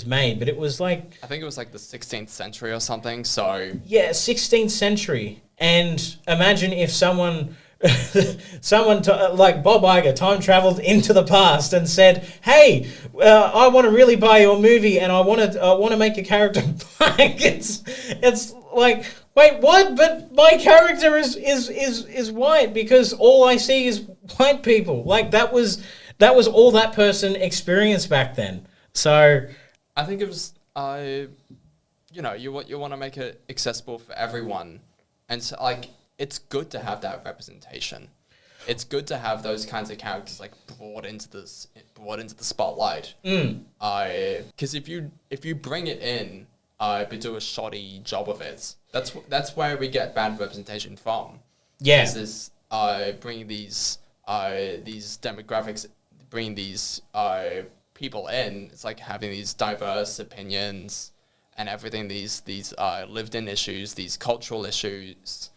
made, but it was like... I think it was like the 16th century or something, so... Yeah, 16th century. And imagine if someone like Bob Iger time traveled into the past and said, "Hey, I want to really buy your movie, and I want to make a character black." It's like, wait, what? But my character is white because all I see is white people. Like, that was all that person experienced back then. So I think it was you want to make it accessible for everyone, and so, like, it's good to have that representation. It's good to have those kinds of characters, like, brought into the spotlight. Because if you bring it in, but do a shoddy job of it, that's where we get bad representation from. Yeah, is bringing these demographics, bringing these people in. It's like having these diverse opinions and everything. These lived-in issues, these cultural issues.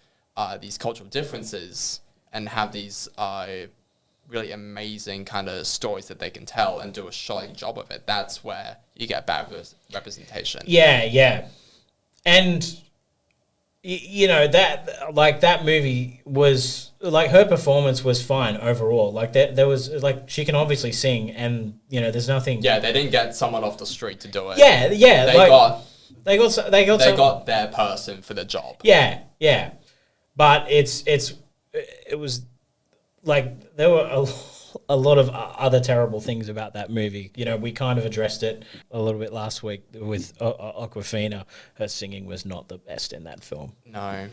These cultural differences, and have these really amazing kind of stories that they can tell and do a shoddy job of it. That's where you get bad representation. Yeah. And you know, that like that movie was like her performance was fine overall. Like there was like she can obviously sing, and you know, there's nothing. Yeah, they didn't get someone off the street to do it. Yeah, yeah. They got got their person for the job. Yeah, yeah. But it was like there were a lot of other terrible things about that movie. You know, we kind of addressed it a little bit last week with Awkwafina. Her singing was not the best in that film. No.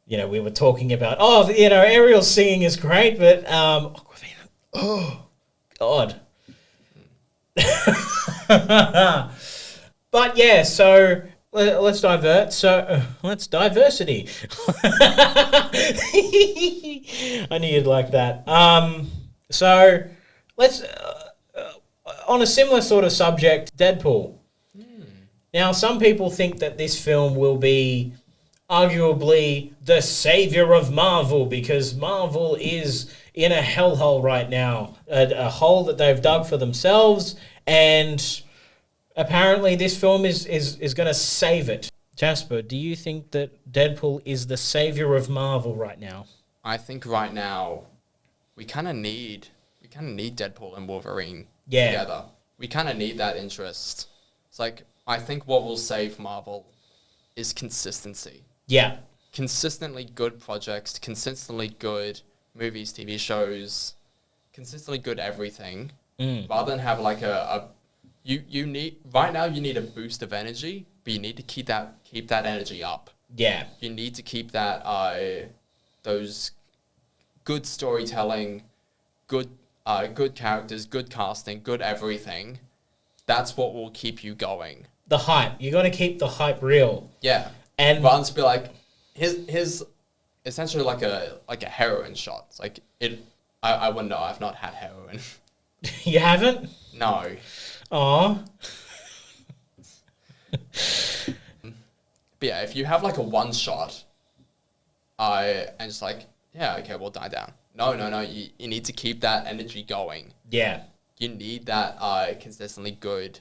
You know, we were talking about, you know, Ariel's singing is great, but Awkwafina, oh, God. But yeah, so let's divert. So let's diversity. I knew you'd like that. So let's on a similar sort of subject, Deadpool. Now, some people think that this film will be arguably the savior of Marvel because Marvel is in a hellhole right now, a hole that they've dug for themselves, and apparently this film is going to save it. Jasper, do you think that Deadpool is the savior of Marvel right now? I think right now we kind of need Deadpool and Wolverine Yeah. together. We kind of need that interest. It's like, I think what will save Marvel is consistency. Yeah. Consistently good projects, consistently good movies, TV shows, consistently good everything. Rather than have like you need right now you need a boost of energy, but you need to keep that energy up. Yeah. You need to keep that those good storytelling, good characters, good casting, good everything. That's what will keep you going. The hype. You got to keep the hype real. Yeah. And rather than be like his essentially like a heroin shot. It's like I wouldn't know. I've not had heroin. You haven't? No. Aw. But yeah, if you have like a one shot, and it's like, yeah, okay, we'll die down. No. You need to keep that energy going. Yeah. You need that consistently good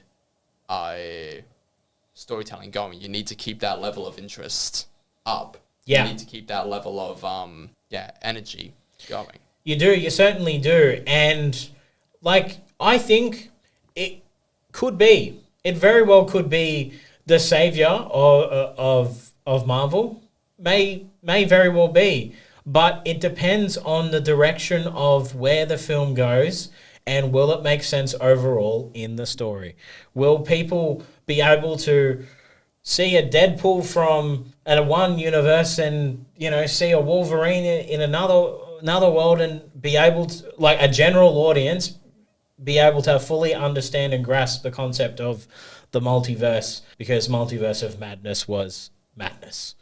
storytelling going. You need to keep that level of interest up. Yeah. You need to keep that level of energy going. You do. You certainly do. And like, I think it could be. It very well could be the savior of Marvel. May very well be. But it depends on the direction of where the film goes and will it make sense overall in the story. Will people be able to see a Deadpool from one universe and, you know, see a Wolverine in another world and be able to, like a general audience, be able to fully understand and grasp the concept of the multiverse, because Multiverse of Madness was madness.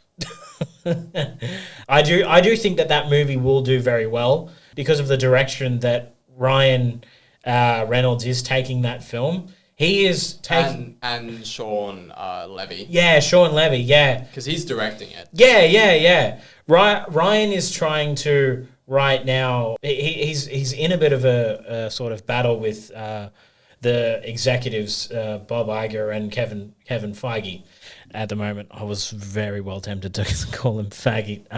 I do think that movie will do very well because of the direction that Ryan Reynolds is taking that film. He is taking and Sean Levy. Yeah, Sean Levy. Yeah, because he's directing it. Yeah. Ryan is trying to right now. He's in a bit of a sort of battle with the executives, Bob Iger and Kevin Feige. At the moment, I was very well tempted to call him faggot.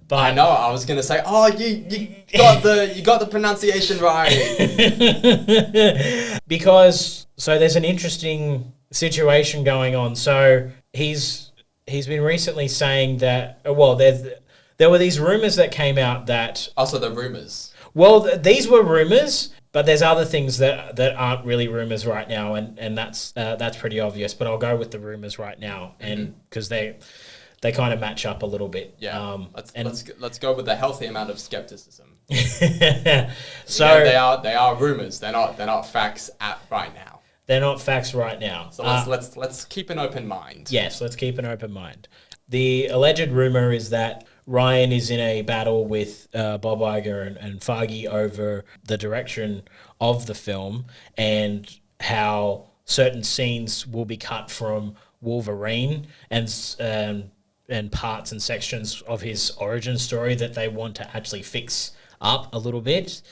But I know, I was gonna say, you got the pronunciation right. Because there's an interesting situation going on. So he's been recently saying that there were these rumors that came out that also the rumors. Well, these were rumors. But there's other things that aren't really rumors right now, and that's pretty obvious. But I'll go with the rumors right now, and because they kind of match up a little bit. Yeah. Let's go with a healthy amount of skepticism. So again, they are rumors. They're not facts right now. They're not facts right now. So let's keep an open mind. Yes, let's keep an open mind. The alleged rumor is that Ryan is in a battle with Bob Iger and Feige over the direction of the film and how certain scenes will be cut from Wolverine and parts and sections of his origin story that they want to actually fix up a little bit.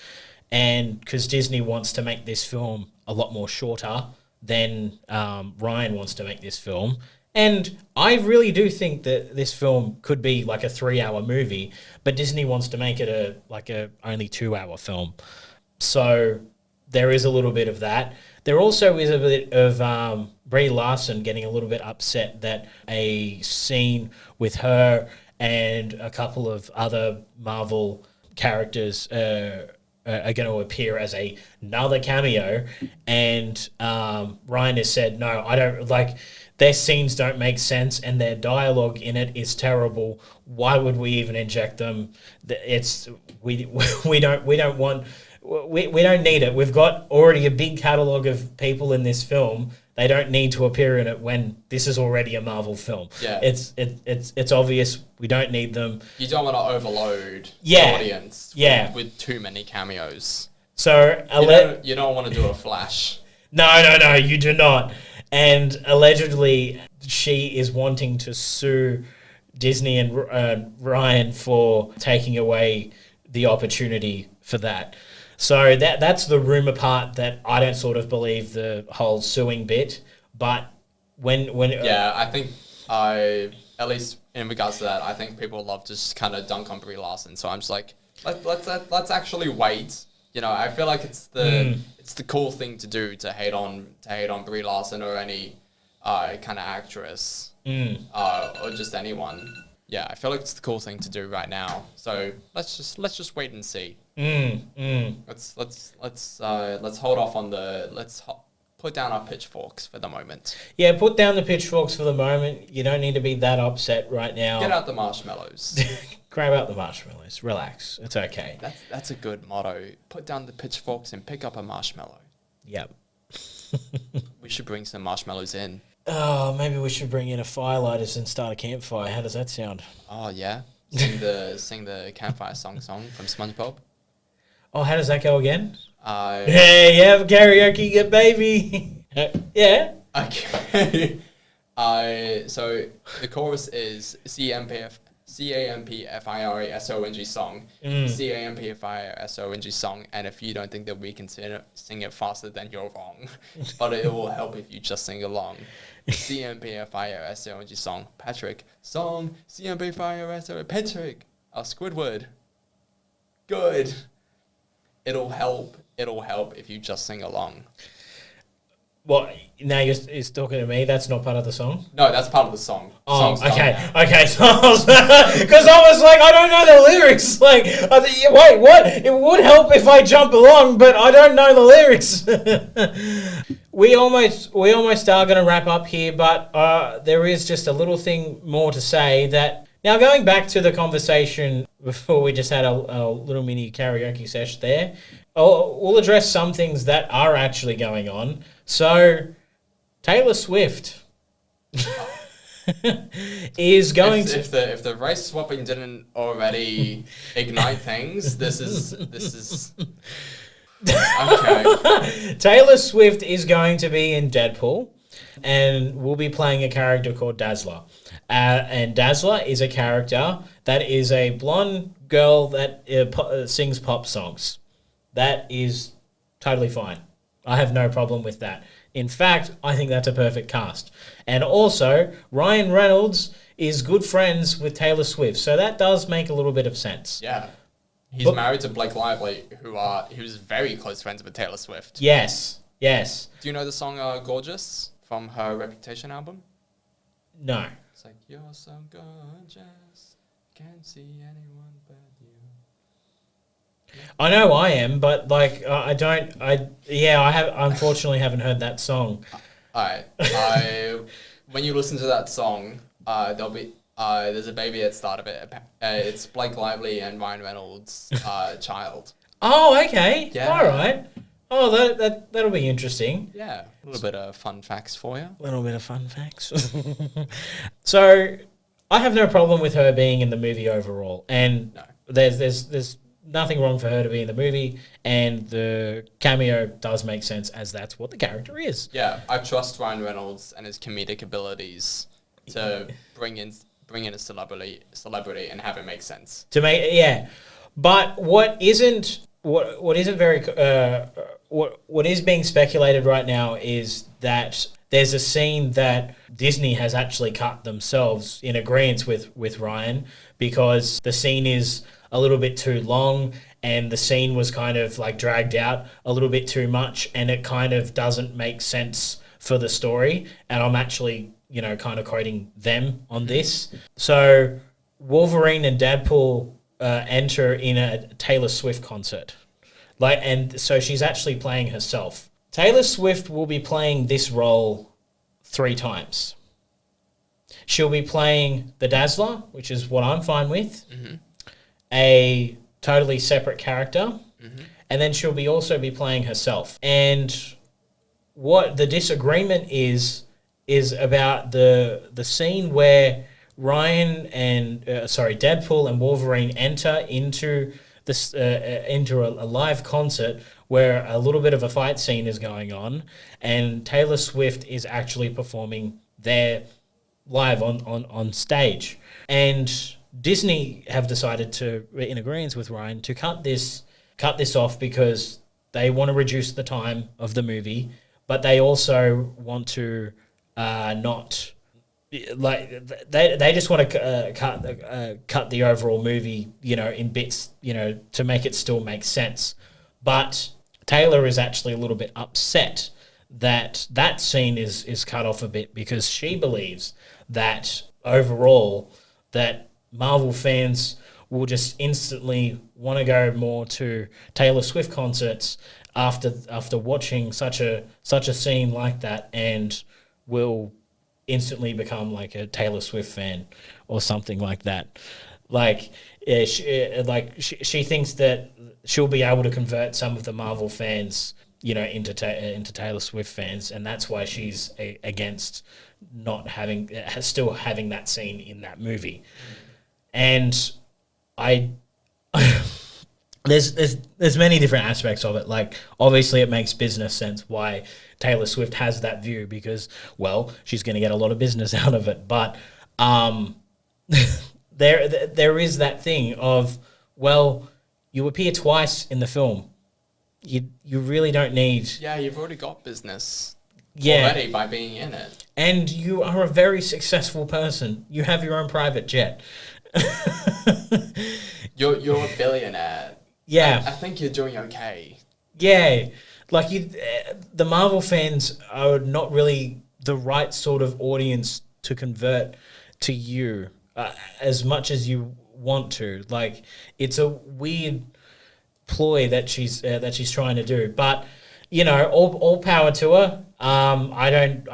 And because Disney wants to make this film a lot more shorter than Ryan wants to make this film, And I really do think that this film could be like a 3-hour movie, but Disney wants to make it a only 2-hour film. So there is a little bit of that. There also is a bit of Brie Larson getting a little bit upset that a scene with her and a couple of other Marvel characters are going to appear as another cameo. And Ryan has said, no, I don't like... Their scenes don't make sense, and their dialogue in it is terrible. Why would we even inject them? We don't need it. We've got already a big catalog of people in this film. They don't need to appear in it when this is already a Marvel film. Yeah, it's obvious. We don't need them. You don't want to overload the audience. With too many cameos. So you don't want to do a Flash. No, you do not. And allegedly, she is wanting to sue Disney and Ryan for taking away the opportunity for that. So that's the rumor part that I don't sort of believe the whole suing bit. But when I think at least in regards to that, I think people love to just kind of dunk on Brie Larson. So I'm just like, let's actually wait. You know, I feel like it's the cool thing to do to hate on Brie Larson or any kind of actress or just anyone. Yeah, I feel like it's the cool thing to do right now. So let's just wait and see. Let's hold off on put down our pitchforks for the moment. Yeah, put down the pitchforks for the moment. You don't need to be that upset right now. Get out the marshmallows. Grab out the marshmallows. Relax. It's okay. That's a good motto. Put down the pitchforks and pick up a marshmallow. Yep. We should bring some marshmallows in. Oh, maybe we should bring in a firelighters and start a campfire. How does that sound? Oh yeah. Sing the campfire song from SpongeBob. Oh, how does that go again? Hey, you have karaoke, get baby. Yeah. Okay. So the chorus is CAMPFIRASONG song. CAMPFIRASONG song. And if you don't think that we can sing it faster, then you're wrong. But it will help if you just sing along. CMPFIRASONG song. Patrick. Song. CMPFIRASONG. Patrick. Squidward. Good. It'll help if you just sing along. Well, now you're talking to me. That's not part of the song? No, that's part of the song. Oh, okay. So because I was like, I don't know the lyrics. Like, wait, what? It would help if I jump along, but I don't know the lyrics. We almost are going to wrap up here, but there is just a little thing more to say that... Now, going back to the conversation before we just had a little mini karaoke sesh there, we'll address some things that are actually going on. So, Taylor Swift is going to... If the race swapping didn't already ignite things, this is... Okay. Taylor Swift is going to be in Deadpool and will be playing a character called Dazzler. And Dazzler is a character that is a blonde girl that sings pop songs. That is totally fine. I have no problem with that. In fact, I think that's a perfect cast. And also, Ryan Reynolds is good friends with Taylor Swift, so that does make a little bit of sense. Yeah. He's married to Blake Lively, who's very close friends with Taylor Swift. Yes. Do you know the song Gorgeous from her Reputation album? No. It's like, you're so gorgeous, can't see anyone but you. I know I am, but like I unfortunately haven't heard that song. Alright. When you listen to that song, there's a baby at the start of it. It's Blake Lively and Ryan Reynolds' child. Oh, okay. Yeah. All right. Oh, that'll be interesting. Yeah. A little bit of fun facts for you. A little bit of fun facts. So, I have no problem with her being in the movie overall, and there's nothing wrong for her to be in the movie, and the cameo does make sense as that's what the character is. Yeah, I trust Ryan Reynolds and his comedic abilities to bring in a celebrity and have it make sense. But what is being speculated right now is that there's a scene that Disney has actually cut themselves in agreement with Ryan, because the scene is a little bit too long and the scene was kind of like dragged out a little bit too much, and it kind of doesn't make sense for the story. And I'm actually, kind of quoting them on this. So Wolverine and Deadpool enter in a Taylor Swift concert. And so she's actually playing herself. Taylor Swift will be playing this role 3 times. She'll be playing the Dazzler, which is what I'm fine with, a totally separate character, and then she'll also be playing herself. And what the disagreement is about the scene where Deadpool and Wolverine enter into this into a live concert where a little bit of a fight scene is going on, and Taylor Swift is actually performing there live on stage. And Disney have decided to, in agreement with Ryan, to cut this off because they want to reduce the time of the movie, but they also want to not... they just want to cut the overall movie, in bits, to make it still make sense. But Taylor is actually a little bit upset that scene is cut off a bit, because she believes that overall that Marvel fans will just instantly want to go more to Taylor Swift concerts after watching such a scene like that, and will instantly become like a Taylor Swift fan or something like that. She thinks that she'll be able to convert some of the Marvel fans, into Taylor Swift fans, and that's why she's against not still having that scene in that movie. And there's many different aspects of it. Like, obviously it makes business sense why Taylor Swift has that view, because, well, she's going to get a lot of business out of it. But there is that thing of, well, you appear twice in the film. You really don't need... Yeah, you've already got business already by being in it. And you are a very successful person. You have your own private jet. You're a billionaire. Yeah. I think you're doing okay. Yeah. The Marvel fans are not really the right sort of audience to convert to you as much as you want to. It's a weird ploy that she's trying to do. But, all power to her. I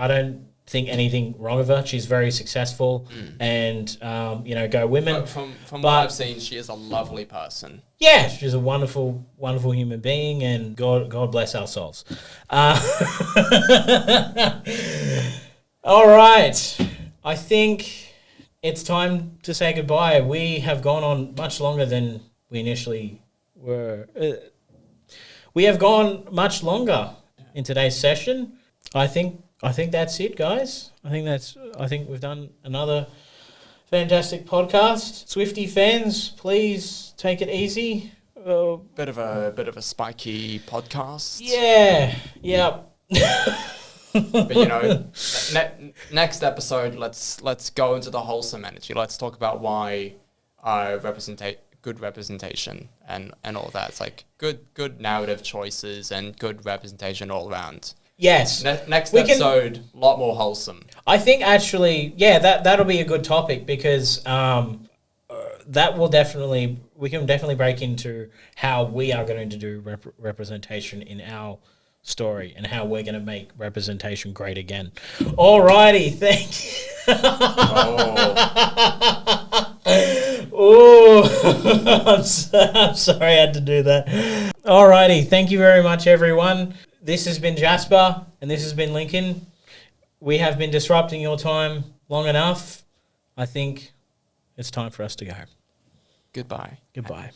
don't think anything wrong of her. She's very successful, and go women. From what I've seen, she is a lovely person. Yeah, she's a wonderful, wonderful human being, and God bless our souls. All right, I think it's time to say goodbye. We have gone on much longer than we initially were. We have gone much longer in today's session. I think that's it, guys. I think we've done another fantastic podcast. Swiftie fans, please take it easy. Bit of a spiky podcast. Yeah. But next episode, let's go into the wholesome energy. Let's talk about why good representation and all that. It's like good narrative choices and good representation all around. Yes. Next episode, a lot more wholesome. I think actually, that'll be a good topic, because we can definitely break into how we are going to do representation in our story and how we're going to make representation great again. Alrighty, thank you. I'm sorry I had to do that. Alrighty, thank you very much, everyone. This has been Jasper, and this has been Lincoln. We have been disrupting your time long enough. I think it's time for us to go. Goodbye. Goodbye.